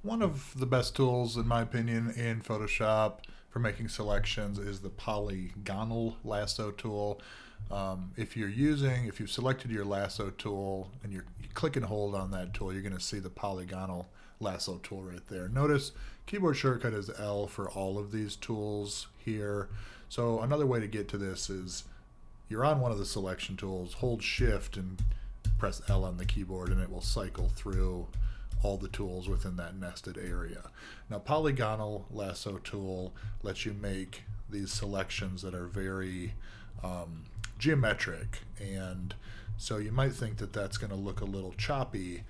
One of the best tools, in my opinion, in Photoshop for making selections is the Polygonal Lasso tool. If you've selected your Lasso tool and you click and hold on that tool, you're going to see the Polygonal Lasso tool right there. Notice keyboard shortcut is L for all of these tools here. So another way to get to this is you're on one of the selection tools, hold Shift and press L on the keyboard, and it will cycle through all the tools within that nested area. Now, Polygonal Lasso tool lets you make these selections that are very geometric, and so you might think that that's going to look a little choppy,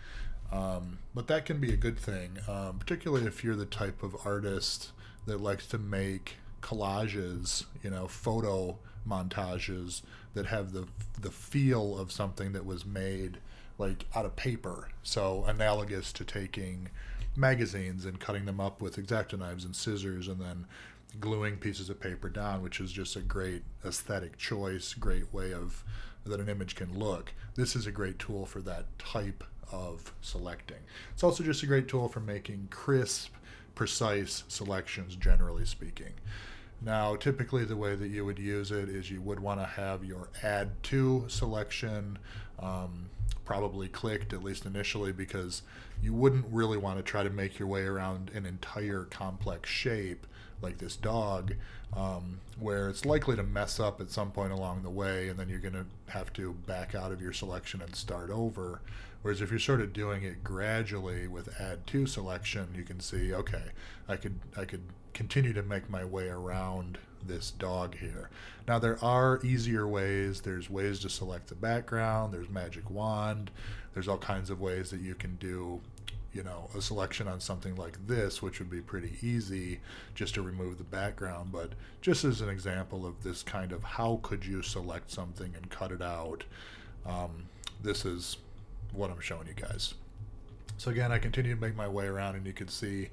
but that can be a good thing, particularly if you're the type of artist that likes to make collages, photo montages that have the feel of something that was made like out of paper. So analogous to taking magazines and cutting them up with X-Acto knives and scissors and then gluing pieces of paper down, which is just a great aesthetic choice, great way of that an image can look. This is a great tool for that type of selecting. It's also just a great tool for making crisp, precise selections, generally speaking. Now, typically the way that you would use it is you would want to have your add to selection probably clicked, at least initially, because you wouldn't really want to try to make your way around an entire complex shape like this dog, where it's likely to mess up at some point along the way, and then you're going to have to back out of your selection and start over. Whereas if you're sort of doing it gradually with add to selection, you can see, okay, I could continue to make my way around this dog here. Now, there are easier ways. There's ways to select the background. There's magic wand. There's all kinds of ways that you can do a selection on something like this, which would be pretty easy just to remove the background. But just as an example of this kind of how could you select something and cut it out, this is what I'm showing you guys. So again, I continue to make my way around, and you can see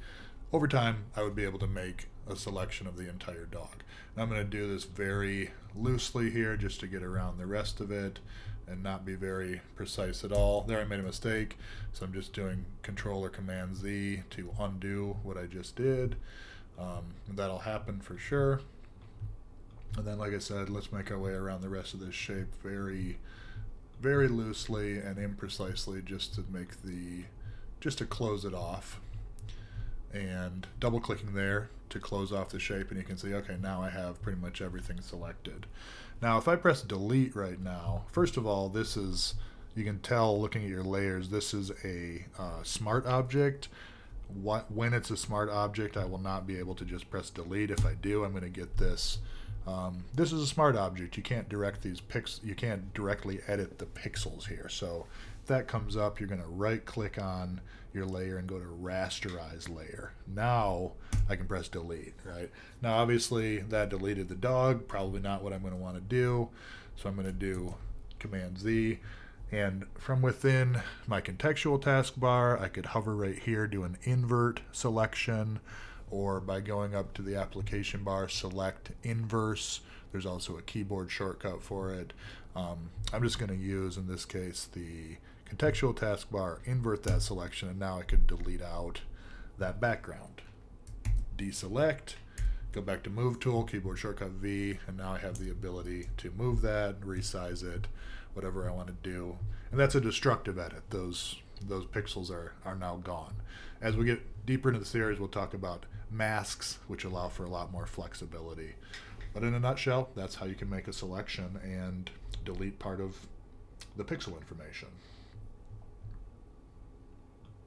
over time I would be able to make a selection of the entire dog. Now I'm going to do this very loosely here just to get around the rest of it and not be very precise at all. There, I made a mistake, so I'm just doing Control or Command Z to undo what I just did. That'll happen for sure. And then, like I said, let's make our way around the rest of this shape very, very loosely and imprecisely, just to close it off. And double clicking there to close off the shape, and you can see, okay, now I have pretty much everything selected. Now if I press delete right now, first of all, this is, you can tell looking at your layers, this is a smart object. When it's a smart object, I will not be able to just press delete. If I do, I'm going to get this. This is a smart object. You can't you can't directly edit the pixels here. So if that comes up, you're going to right click on your layer and go to rasterize layer. Now I can press delete, right? Now obviously that deleted the dog, probably not what I'm going to want to do. So I'm going to do Command Z, and from within my contextual taskbar, I could hover right here, do an invert selection, or by going up to the application bar, select inverse. There's also a keyboard shortcut for it. I'm just going to use, in this case, the contextual taskbar, invert that selection, and now I could delete out that background. Deselect, go back to Move Tool, keyboard shortcut V, and now I have the ability to move that, resize it, whatever I want to do. And that's a destructive edit. Those pixels are now gone. As we get deeper into the series, we'll talk about masks, which allow for a lot more flexibility. But in a nutshell, that's how you can make a selection and delete part of the pixel information.